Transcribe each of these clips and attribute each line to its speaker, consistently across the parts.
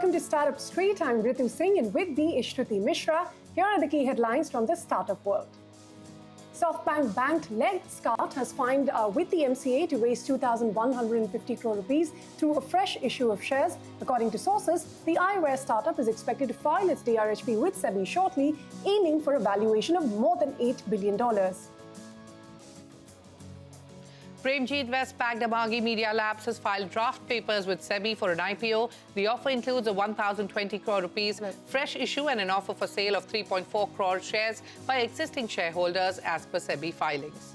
Speaker 1: welcome to Startup Street. I'm Ritu Singh and with me is Shruti Mishra. Here are the key headlines from the startup world. SoftBank banked Lenskart has filed with the MCA to raise 2,150 crore rupees through a fresh issue of shares. According to sources, the eyewear startup is expected to file its DRHP with SEBI shortly, aiming for a valuation of more than $8 billion.
Speaker 2: Premjeet West-backed Amagi Media Labs has filed draft papers with SEBI for an IPO. The offer includes a 1,020 crore rupees fresh issue and an offer for sale of 3.4 crore shares by existing shareholders as per SEBI filings.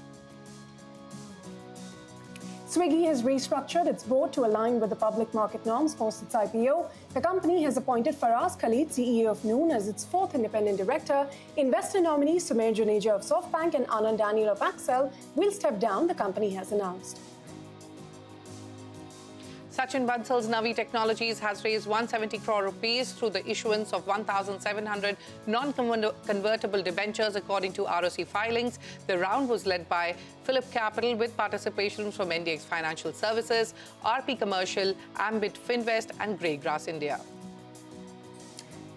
Speaker 1: Swiggy has restructured its board to align with the public market norms post its IPO. The company has appointed Faraz Khalid, CEO of Noon, as its fourth independent director. Investor nominees Sumer Juneja of SoftBank and Anand Daniel of Accel will step down, the company has announced.
Speaker 2: Sachin Bansal's Navi Technologies has raised 170 crore rupees through the issuance of 1,700 non-convertible debentures, according to ROC filings. The round was led by Phillip Capital with participation from NDX Financial Services, RP Commercial, Ambit Finvest and Greygrass India.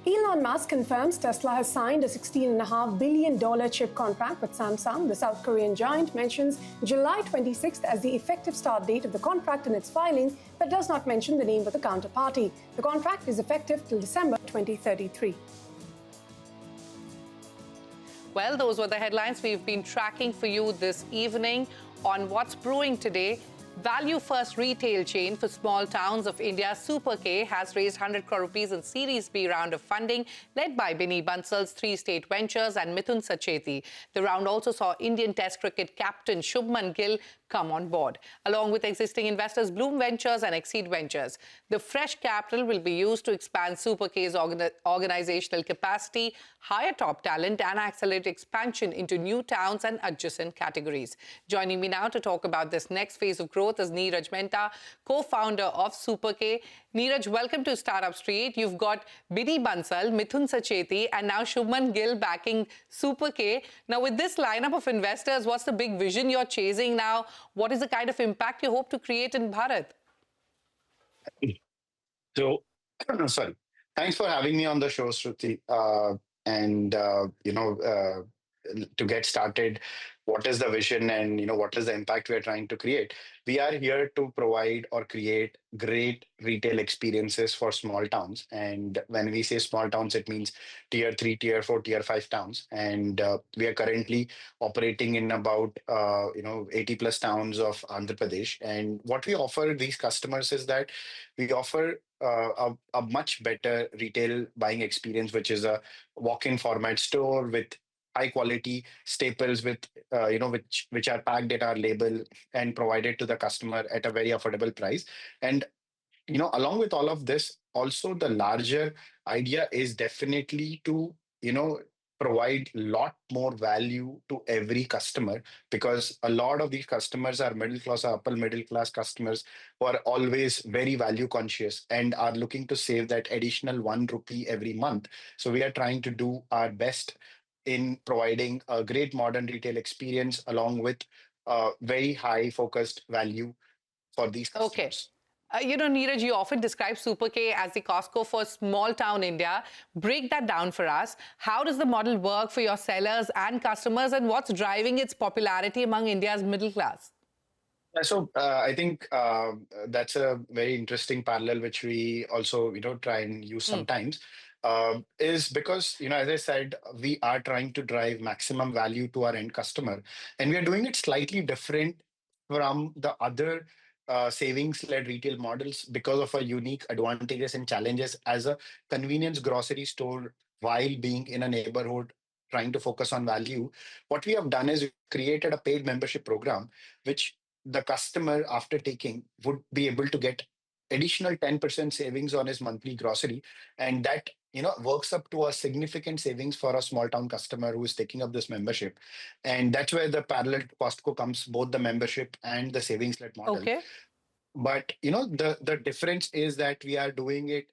Speaker 1: Elon Musk confirms Tesla has signed a $16.5 billion chip contract with Samsung. The South Korean giant mentions July 26th as the effective start date of the contract in its filing, but does not mention the name of the counterparty. The contract is effective till December 2033.
Speaker 2: Well, those were the headlines we've been tracking for you this evening on What's Brewing Today. Value-first retail chain for small towns of India, SuperK, has raised 100 crore rupees in Series B round of funding, led by Binny Bansal's Three State Ventures and Mithun Sacheti. The round also saw Indian Test cricket captain Shubman Gill come on board, along with existing investors Bloom Ventures and Exceed Ventures. The fresh capital will be used to expand SuperK's organizational capacity, hire top talent, and accelerate expansion into new towns and adjacent categories. Joining me now to talk about this next phase of growth is Neeraj Mehta, co-founder of SuperK. Neeraj, welcome to Startup Street. You've got Binny Bansal, Mithun Sacheti, and now Shubman Gill backing SuperK. Now, with this lineup of investors, what's the big vision you're chasing now? What is the kind of impact you hope to create in Bharat?
Speaker 3: So, sorry. Thanks for having me on the show, Shruti. To get started, what is the vision and what is the impact we are trying to create? We are here to provide or create great retail experiences for small towns. And when we say small towns, it means tier 3, tier 4, tier 5 towns. And we are currently operating in about 80 plus towns of Andhra Pradesh. And what we offer these customers is that we offer a much better retail buying experience, which is a walk-in format store with high quality staples with which are packed at our label and provided to the customer at a very affordable price. And along with all of this, also the larger idea is definitely to provide a lot more value to every customer, because a lot of these customers are middle class or upper middle class customers who are always very value conscious and are looking to save that additional 1 rupee every month. So we are trying to do our best in providing a great modern retail experience along with very high focused value for these customers.
Speaker 2: Okay. Neeraj, you often describe SuperK as the Costco for small town India. Break that down for us. How does the model work for your sellers and customers, and what's driving its popularity among India's middle class?
Speaker 3: So I think that's a very interesting parallel, which we also try and use sometimes. Is because, as I said, we are trying to drive maximum value to our end customer. And we are doing it slightly different from the other savings-led retail models because of our unique advantages and challenges as a convenience grocery store while being in a neighborhood trying to focus on value. What we have done is we created a paid membership program, which the customer, after taking, would be able to get additional 10% savings on his monthly grocery. And that works up to a significant savings for a small town customer who is taking up this membership. And that's where the parallel to Costco comes, both the membership and the savings-led model.
Speaker 2: Okay.
Speaker 3: But, the difference is that we are doing it,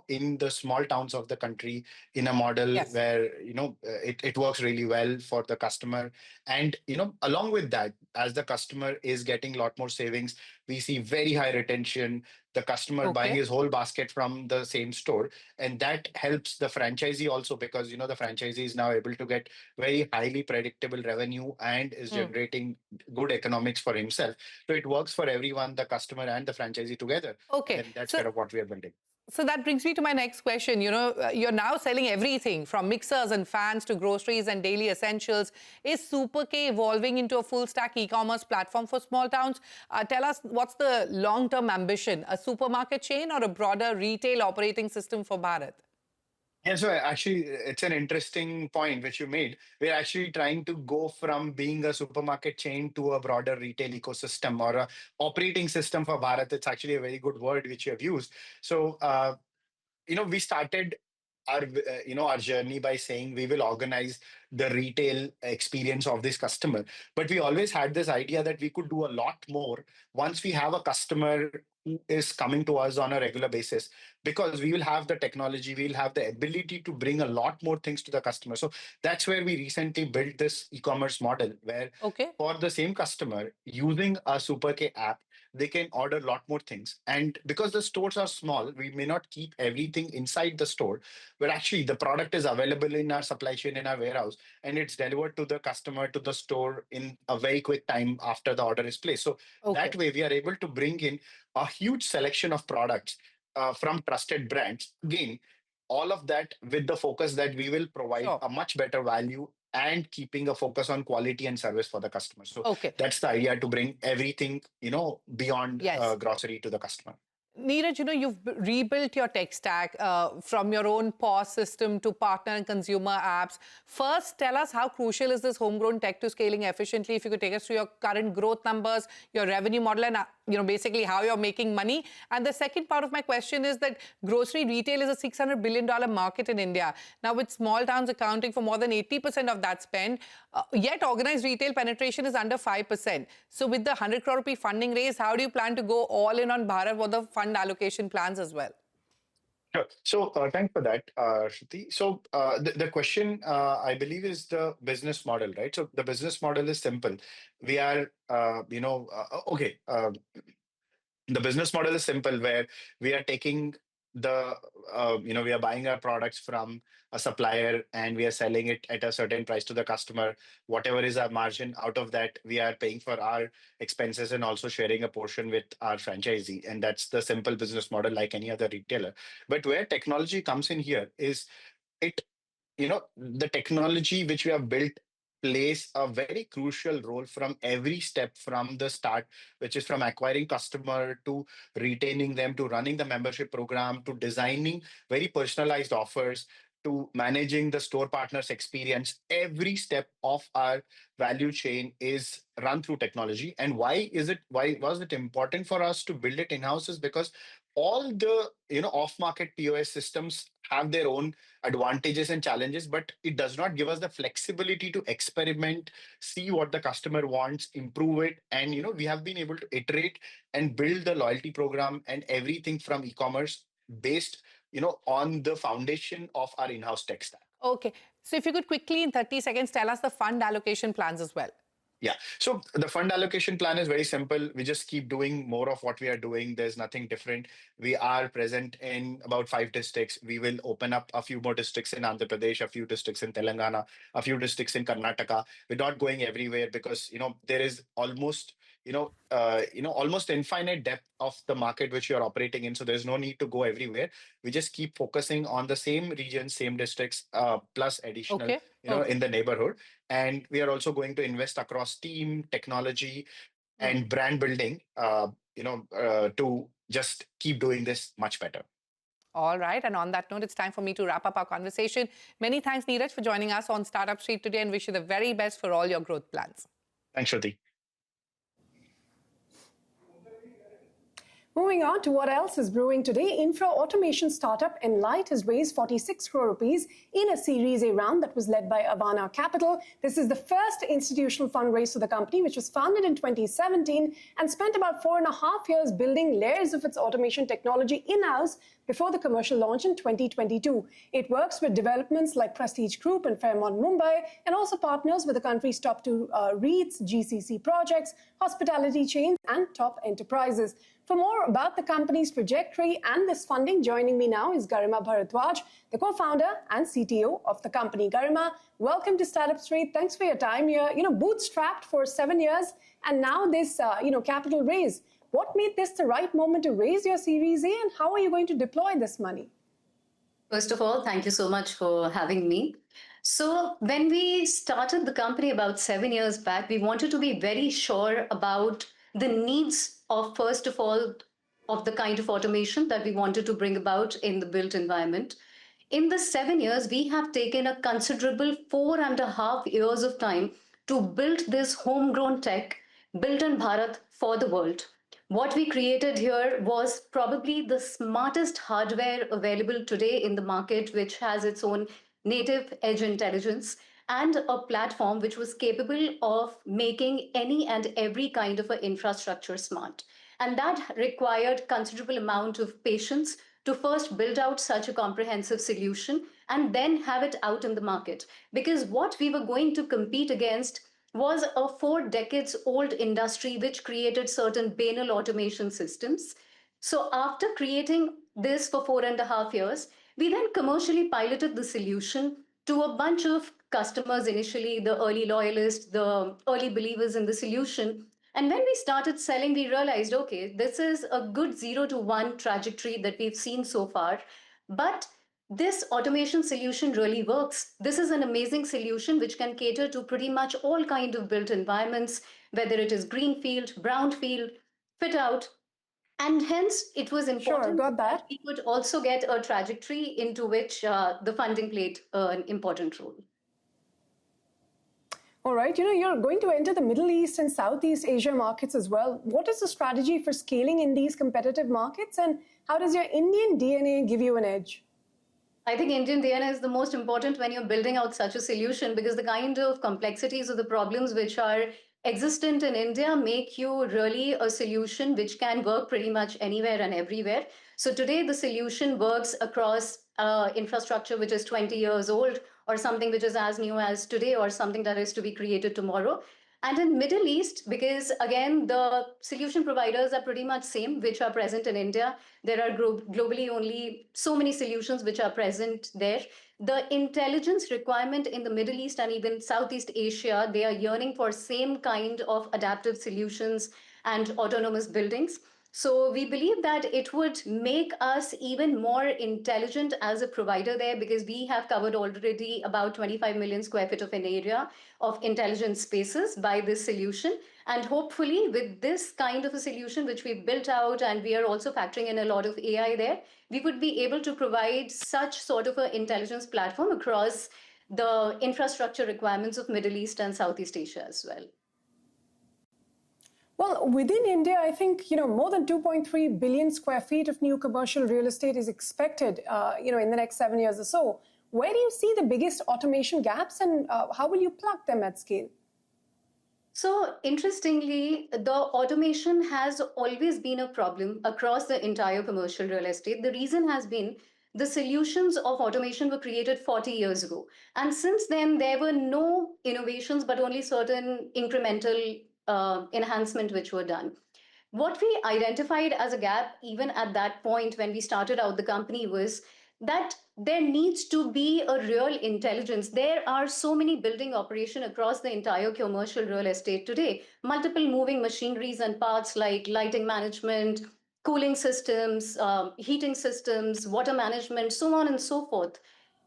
Speaker 3: in the small towns of the country in a model where, it works really well for the customer. And, along with that, as the customer is getting a lot more savings, we see very high retention. the customer buying
Speaker 2: Okay.
Speaker 3: his whole basket from the same store. And that helps the franchisee also, because the franchisee is now able to get very highly predictable revenue and is generating good economics for himself. So it works for everyone, the customer and the franchisee together.
Speaker 2: Okay.
Speaker 3: And that's
Speaker 2: So
Speaker 3: kind of what we are building.
Speaker 2: So that brings me to my next question. You're now selling everything from mixers and fans to groceries and daily essentials. Is SuperK evolving into a full stack e-commerce platform for small towns? Tell us, what's the long-term ambition? A supermarket chain or a broader retail operating system for Bharat?
Speaker 3: Yeah, so actually, it's an interesting point which you made. We're actually trying to go from being a supermarket chain to a broader retail ecosystem or a operating system for Bharat. It's actually a very good word which you have used. So, we started our journey by saying we will organize the retail experience of this customer, but we always had this idea that we could do a lot more once we have a customer who is coming to us on a regular basis, because we will have the technology, we will have the ability to bring a lot more things to the customer. So that's where we recently built this e-commerce model where
Speaker 2: Okay.
Speaker 3: for the same customer using a SuperK app, they can order a lot more things. And because the stores are small, we may not keep everything inside the store, but actually the product is available in our supply chain, in our warehouse, and it's delivered to the customer, to the store in a very quick time after the order is placed. So that
Speaker 2: Okay.
Speaker 3: way we are able to bring in a huge selection of products from trusted brands. Again, all of that with the focus that we will provide
Speaker 2: Sure.
Speaker 3: a much better value and keeping a focus on quality and service for the customer. So
Speaker 2: Okay.
Speaker 3: that's the idea, to bring everything, beyond
Speaker 2: Yes.
Speaker 3: grocery to the customer.
Speaker 2: Neeraj, you've rebuilt your tech stack from your own POS system to partner and consumer apps. First, tell us how crucial is this homegrown tech to scaling efficiently? If you could take us through your current growth numbers, your revenue model, and basically how you're making money. And the second part of my question is that grocery retail is a $600 billion market in India. Now, with small towns accounting for more than 80% of that spend, yet organized retail penetration is under 5%. So with the 100 crore rupee funding raise, how do you plan to go all in on Bharat for the fund allocation plans as well?
Speaker 3: Sure. So thanks for that, Shruti. So the question, I believe, is the business model, right? So the business model is simple. We are, okay. The business model is simple, where we are taking we are buying our products from a supplier and we are selling it at a certain price to the customer. Whatever is our margin, out of that we are paying for our expenses and also sharing a portion with our franchisee. And that's the simple business model, like any other retailer. But where technology comes in here is, it the technology which we have built plays a very crucial role from every step from the start, which is from acquiring customer to retaining them, to running the membership program, to designing very personalized offers, to managing the store partners experience. Every step of our value chain is run through technology. And why was it important for us to build it in-house? Is because all the off-market POS systems have their own advantages and challenges, but it does not give us the flexibility to experiment, see what the customer wants, improve it. And we have been able to iterate and build the loyalty program and everything from e-commerce based on the foundation of our in-house tech stack.
Speaker 2: Okay. So if you could quickly, in 30 seconds, tell us the fund allocation plans as well.
Speaker 3: Yeah. So the fund allocation plan is very simple. We just keep doing more of what we are doing. There's nothing different. We are present in about 5 districts. We will open up a few more districts in Andhra Pradesh, a few districts in Telangana, a few districts in Karnataka. We're not going everywhere because there is almost almost infinite depth of the market which you're operating in. So there's no need to go everywhere. We just keep focusing on the same regions, same districts, plus additional,
Speaker 2: Okay. Okay.
Speaker 3: in the neighborhood. And we are also going to invest across team, technology, and brand building, to just keep doing this much better.
Speaker 2: All right. And on that note, it's time for me to wrap up our conversation. Many thanks, Neeraj, for joining us on Startup Street today, and wish you the very best for all your growth plans.
Speaker 3: Thanks, Shruti.
Speaker 1: Moving on to what else is brewing today, infra automation startup Enlite has raised 46 crore rupees in a Series A round that was led by Avana Capital. This is the first institutional fundraise for the company, which was founded in 2017 and spent about 4.5 years building layers of its automation technology in-house before the commercial launch in 2022. It works with developments like Prestige Group and Fairmont Mumbai, and also partners with the country's top 2 REITs, GCC projects, hospitality chains, and top enterprises. For more about the company's trajectory and this funding, joining me now is Garima Bharadwaj, the co-founder and CTO of the company. Garima, welcome to Startup Street. Thanks for your time. You're, bootstrapped for 7 years, and now this, capital raise. What made this the right moment to raise your Series A, and how are you going to deploy this money?
Speaker 4: First of all, thank you so much for having me. So when we started the company about 7 years back, we wanted to be very sure about the needs of, first of all, of the kind of automation that we wanted to bring about in the built environment. In the 7 years, we have taken a considerable 4.5 years of time to build this homegrown tech built in Bharat for the world. What we created here was probably the smartest hardware available today in the market, which has its own native edge intelligence and a platform which was capable of making any and every kind of an infrastructure smart. And that required considerable amount of patience to first build out such a comprehensive solution and then have it out in the market. Because what we were going to compete against was a 4 decades old industry which created certain banal automation systems. So after creating this for 4.5 years, we then commercially piloted the solution to a bunch of customers initially, the early loyalists, the early believers in the solution. And when we started selling, we realized, okay, this is a good 0 to 1 trajectory that we've seen so far. But this automation solution really works. This is an amazing solution which can cater to pretty much all kinds of built environments, whether it is greenfield, brownfield, fit out. And hence, it was important that we could also get a trajectory into which the funding played an important role.
Speaker 1: All right, you're going to enter the Middle East and Southeast Asia markets as well. What is the strategy for scaling in these competitive markets, and how does your Indian DNA give you an edge?
Speaker 4: I think Indian DNA is the most important when you're building out such a solution, because the kind of complexities of the problems which are existent in India make you really a solution which can work pretty much anywhere and everywhere. So today the solution works across infrastructure which is 20 years old, or something which is as new as today, or something that is to be created tomorrow. And in Middle East, because again, the solution providers are pretty much same, which are present in India. There are globally only so many solutions which are present there. The intelligence requirement in the Middle East and even Southeast Asia, they are yearning for same kind of adaptive solutions and autonomous buildings. So we believe that it would make us even more intelligent as a provider there, because we have covered already about 25 million square feet of an area of intelligent spaces by this solution. And hopefully with this kind of a solution, which we've built out, and we are also factoring in a lot of AI there, we would be able to provide such sort of an intelligence platform across the infrastructure requirements of Middle East and Southeast Asia as well.
Speaker 1: Well, within India, I think, more than 2.3 billion square feet of new commercial real estate is expected, in the next 7 years or so. Where do you see the biggest automation gaps, and how will you plug them at scale?
Speaker 4: So interestingly, the automation has always been a problem across the entire commercial real estate. The reason has been the solutions of automation were created 40 years ago. And since then, there were no innovations, but only certain incremental enhancement which were done. What we identified as a gap, even at that point when we started out the company, was that there needs to be a real intelligence. There are so many building operations across the entire commercial real estate today, multiple moving machineries and parts like lighting management, cooling systems, heating systems, water management, so on and so forth.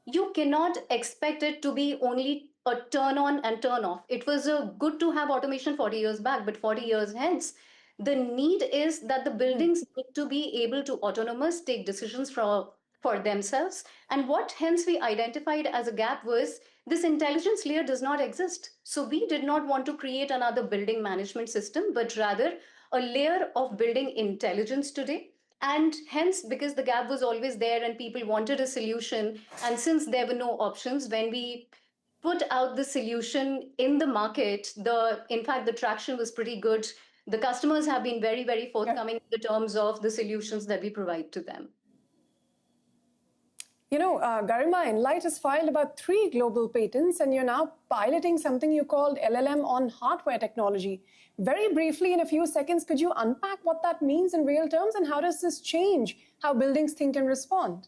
Speaker 4: You cannot expect it to be only a turn on and turn off. It was good to have automation 40 years back, but 40 years hence, the need is that the buildings need to be able to autonomous take decisions for themselves. And what hence we identified as a gap was this intelligence layer does not exist. So we did not want to create another building management system, but rather a layer of building intelligence today. And hence, because the gap was always there and people wanted a solution, and since there were no options, when we put out the solution in the market, in fact, the traction was pretty good. The customers have been very, very forthcoming in the terms of the solutions that we provide to them.
Speaker 1: Garima, Enlite has filed about 3 global patents, and you're now piloting something you called LLM on hardware technology. Very briefly, in a few seconds, could you unpack what that means in real terms, and how does this change how buildings think and respond?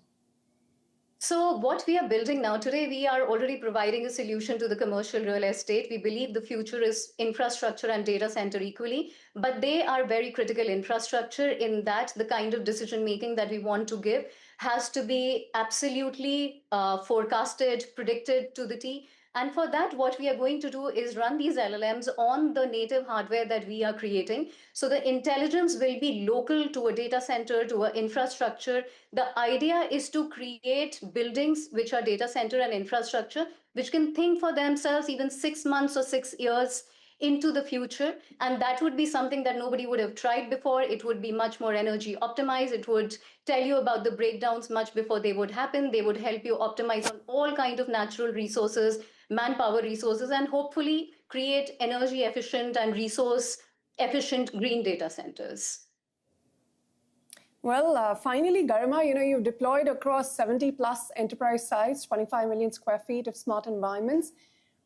Speaker 4: So what we are building now today, we are already providing a solution to the commercial real estate. We believe the future is infrastructure and data center equally, but they are very critical infrastructure in that the kind of decision making that we want to give has to be absolutely forecasted, predicted to the T. And for that, what we are going to do is run these LLMs on the native hardware that we are creating. So the intelligence will be local to a data center, to an infrastructure. The idea is to create buildings which are data center and infrastructure, which can think for themselves even 6 months or 6 years into the future. And that would be something that nobody would have tried before. It would be much more energy optimized. It would tell you about the breakdowns much before they would happen. They would help you optimize on all kinds of natural resources, manpower resources, and hopefully create energy efficient and resource efficient green data centers.
Speaker 1: Well, finally, Garima, you've deployed across 70 plus enterprise sites, 25 million square feet of smart environments.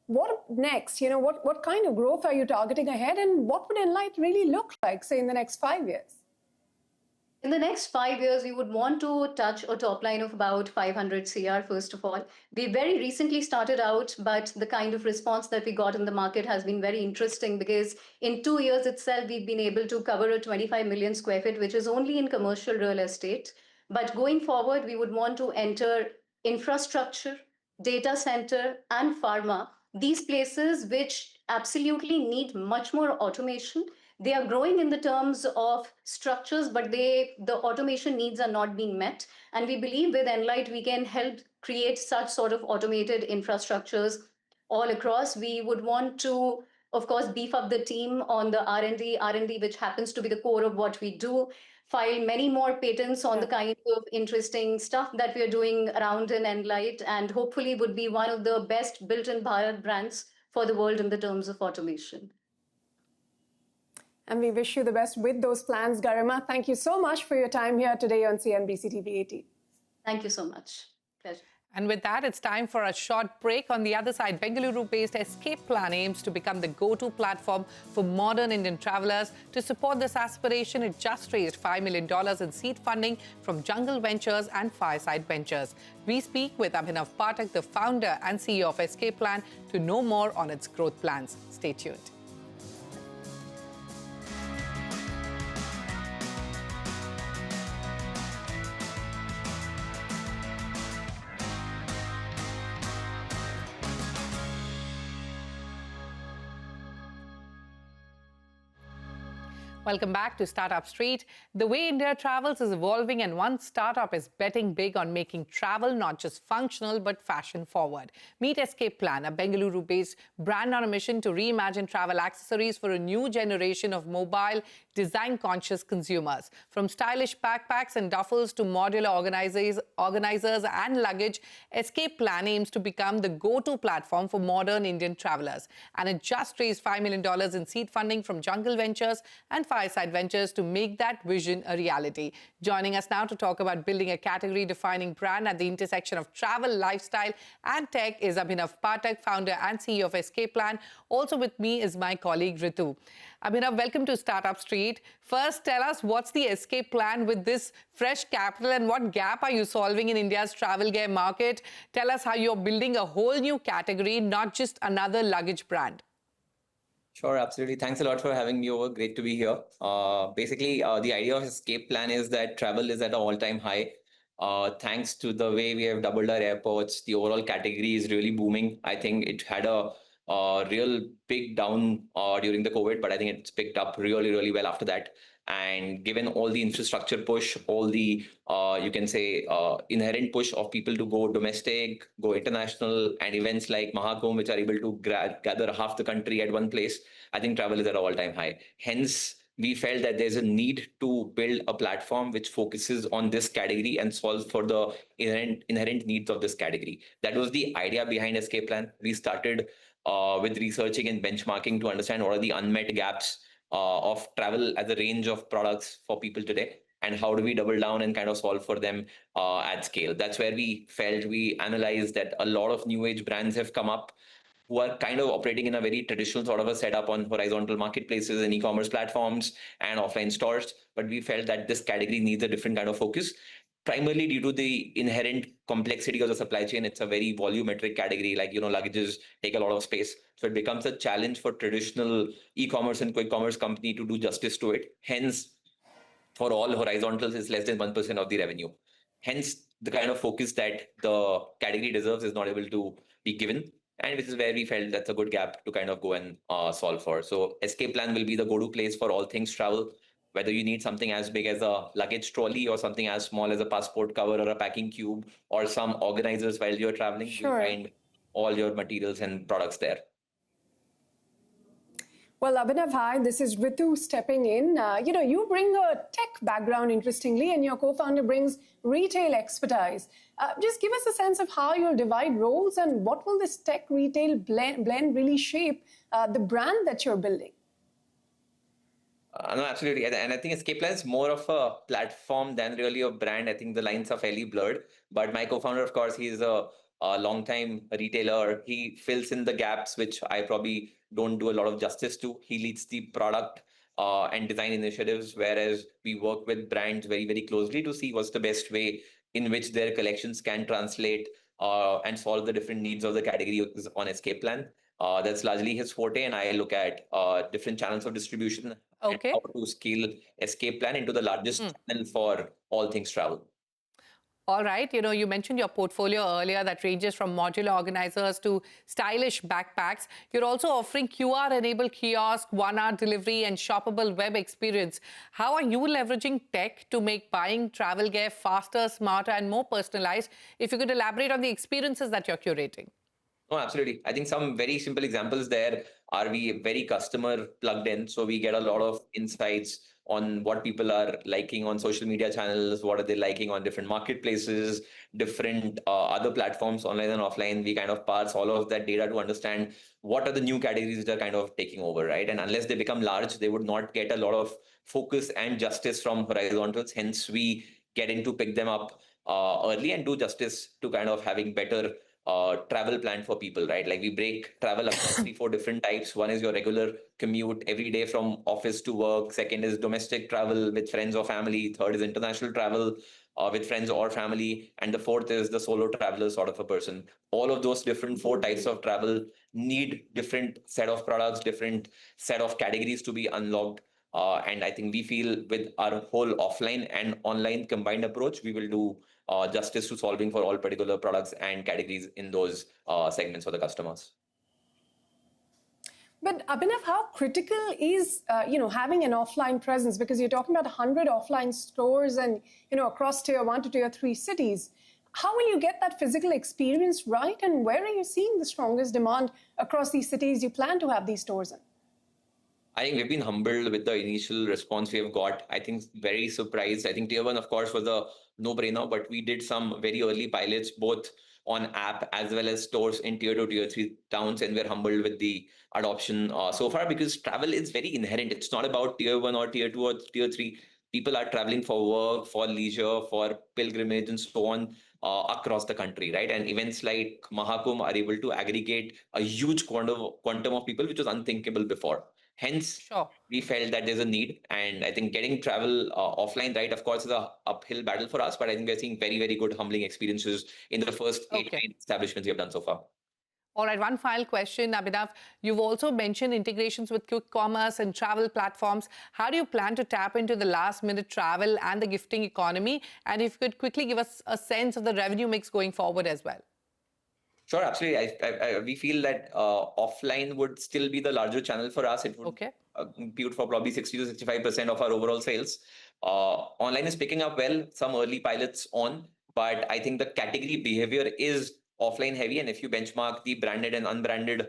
Speaker 1: What next? What kind of growth are you targeting ahead, and what would Enlite really look like, say, in the next 5 years?
Speaker 4: In the next 5 years, we would want to touch a top line of about 500 CR, first of all. We very recently started out, but the kind of response that we got in the market has been very interesting because in 2 years itself, we've been able to cover a 25 million square feet, which is only in commercial real estate. But going forward, we would want to enter infrastructure, data center, and pharma, these places which absolutely need much more automation. They are growing in the terms of structures, but the automation needs are not being met. And we believe with Enlite, we can help create such sort of automated infrastructures all across. We would want to, of course, beef up the team on the R&D, which happens to be the core of what we do, file many more patents on the kind of interesting stuff that we are doing around in Enlite, and hopefully would be one of the best built-in Bharat brands for the world in the terms of automation.
Speaker 1: And we wish you the best with those plans, Garima. Thank you so much for your time here today on CNBC-TV18.
Speaker 4: Thank you so much. Pleasure.
Speaker 2: And with that, it's time for a short break. On the other side, Bengaluru-based Escape Plan aims to become the go-to platform for modern Indian travelers. To support this aspiration, it just raised $5 million in seed funding from Jungle Ventures and Fireside Ventures. We speak with Abhinav Pathak, the founder and CEO of Escape Plan, to know more on its growth plans. Stay tuned. Welcome back to Startup Street. The way India travels is evolving, and one startup is betting big on making travel not just functional but fashion forward. Meet Escape Plan, a Bengaluru-based brand on a mission to reimagine travel accessories for a new generation of mobile, design-conscious consumers. From stylish backpacks and duffels to modular organizers and luggage, Escape Plan aims to become the go-to platform for modern Indian travelers. And it just raised $5 million in seed funding from Jungle Ventures and Fireside Ventures to make that vision a reality. Joining us now to talk about building a category-defining brand at the intersection of travel, lifestyle, and tech is Abhinav Pathak, founder and CEO of Escape Plan. Also with me is my colleague Ritu. Abhinav, welcome to Startup Street. First, tell us what's the Escape Plan with this fresh capital, and what gap are you solving in India's travel gear market? Tell us how you're building a whole new category, not just another luggage brand.
Speaker 5: Sure, absolutely. Thanks a lot for having me over. Great to be here. Basically, the idea of Escape Plan is that travel is at an all-time high. Thanks to the way we have doubled our airports, the overall category is really booming. I think it had a real big down during the COVID, but I think it's picked up really, really well after that. And given all the infrastructure push, all the, you can say, inherent push of people to go domestic, go international, and events like Mahakumbh, which are able to gather half the country at one place, I think travel is at an all-time high. Hence, we felt that there's a need to build a platform which focuses on this category and solves for the inherent needs of this category. That was the idea behind Escape Plan. We started with researching and benchmarking to understand what are the unmet gaps of travel as a range of products for people today. and how do we double down and kind of solve for them at scale. That's where we analyzed that a lot of new age brands have come up who are kind of operating in a very traditional sort of a setup on horizontal marketplaces and e-commerce platforms and offline stores. But we felt that this category needs a different kind of focus, primarily due to the inherent complexity of the supply chain. It's a very volumetric category, like, luggages take a lot of space. So it becomes a challenge for traditional e-commerce and quick commerce company to do justice to it. Hence, for all horizontals, is less than 1% of the revenue. Hence, the kind of focus that the category deserves is not able to be given. And which is where we felt that's a good gap to kind of go and solve for. So Escape Plan will be the go-to place for all things travel. Whether you need something as big as a luggage trolley or something as small as a passport cover or a packing cube or some organizers while you're traveling,
Speaker 1: Sure.
Speaker 5: you find all your materials and products there.
Speaker 1: Well, Abhinav, hi, this is Ritu stepping in. You bring a tech background, interestingly, and your co-founder brings retail expertise. Just give us a sense of how you'll divide roles and what will this tech retail blend really shape the brand that you're building?
Speaker 5: No, absolutely. And I think Escape Plan is more of a platform than really a brand. I think the lines are fairly blurred. But my co-founder, of course, he's a long-time retailer. He fills in the gaps, which I probably don't do a lot of justice to. He leads the product and design initiatives, whereas we work with brands very, very closely to see what's the best way in which their collections can translate and solve the different needs of the category on Escape Plan. That's largely his forte, and I look at different channels of distribution and how to scale Escape Plan into the largest channel for all things travel.
Speaker 2: All right. You mentioned your portfolio earlier that ranges from modular organizers to stylish backpacks. You're also offering QR-enabled kiosk, one-hour delivery, and shoppable web experience. How are you leveraging tech to make buying travel gear faster, smarter, and more personalized? If you could elaborate on the experiences that you're curating.
Speaker 5: Oh, absolutely. I think some very simple examples there are we very customer plugged in. So we get a lot of insights on what people are liking on social media channels, what are they liking on different marketplaces, different other platforms, online and offline. We kind of parse all of that data to understand what are the new categories that are kind of taking over, right? And unless they become large, they would not get a lot of focus and justice from horizontals. Hence, we get in to pick them up early and do justice to kind of having better travel plan for people, right? Like we break travel up 3-4 different types. One is your regular commute every day from office to work. Second is domestic travel with friends or family. Third is international travel with friends or family. And the fourth is the solo traveler sort of a person. All of those different 4 types of travel need different set of products, different set of categories to be unlocked. And I think we feel with our whole offline and online combined approach, we will do justice to solving for all particular products and categories in those segments for the customers.
Speaker 1: But Abhinav, how critical is having an offline presence? Because you're talking about 100 offline stores and across tier 1 to tier 3 cities. How will you get that physical experience right? And where are you seeing the strongest demand across these cities you plan to have these stores in?
Speaker 5: I think we've been humbled with the initial response we have got. I think very surprised. I think tier 1, of course, was a no-brainer, but we did some very early pilots, both on app as well as stores in tier 2, tier 3 towns, and we're humbled with the adoption so far, because travel is very inherent. It's not about tier 1 or tier 2 or tier 3. People are traveling for work, for leisure, for pilgrimage, and so on across the country, right? And events like Mahakumbh are able to aggregate a huge quantum of people, which was unthinkable before. Hence, we felt that there's a need. And I think getting travel offline, right, of course, is an uphill battle for us. But I think we're seeing very, very good, humbling experiences in the first 8 establishments we have done so far.
Speaker 2: All right, one final question, Abhinav. You've also mentioned integrations with quick commerce and travel platforms. How do you plan to tap into the last-minute travel and the gifting economy? And if you could quickly give us a sense of the revenue mix going forward as well.
Speaker 5: Sure, absolutely. We feel that offline would still be the larger channel for us. It would compute for probably 60 to 65% of our overall sales. Online is picking up well, some early pilots on, but I think the category behavior is offline heavy. And if you benchmark the branded and unbranded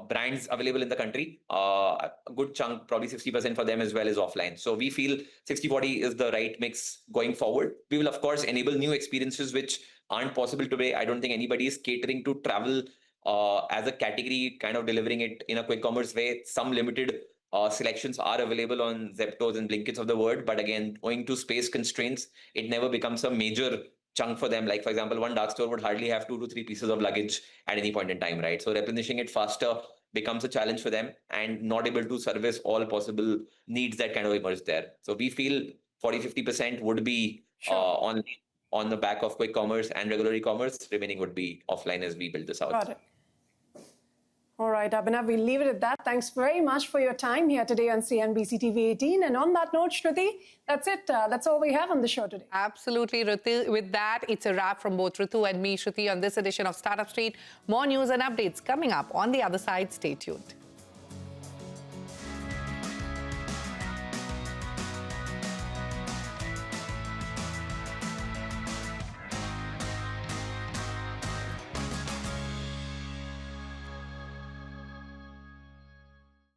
Speaker 5: brands available in the country, a good chunk, probably 60% for them as well, is offline. So we feel 60-40 is the right mix going forward. We will, of course, enable new experiences which aren't possible today. I don't think anybody is catering to travel as a category, kind of delivering it in a quick commerce way. Some limited selections are available on Zeptos and Blinkits of the world, but again, owing to space constraints, it never becomes a major chunk for them. Like, for example, one dark store would hardly have 2 to 3 pieces of luggage at any point in time, right? So replenishing it faster becomes a challenge for them and not able to service all possible needs that kind of emerge there. So we feel 40-50% would be on the back of quick commerce and regular e-commerce. Remaining would be offline as we build this out.
Speaker 1: Got it. All right, Abhinav, we'll leave it at that. Thanks very much for your time here today on CNBC TV18. And on that note, Shruti, that's it. That's all we have on the show today.
Speaker 2: Absolutely, Ritu. With that, it's a wrap from both Ritu and me, Shruti, on this edition of Startup Street. More news and updates coming up on the other side. Stay tuned.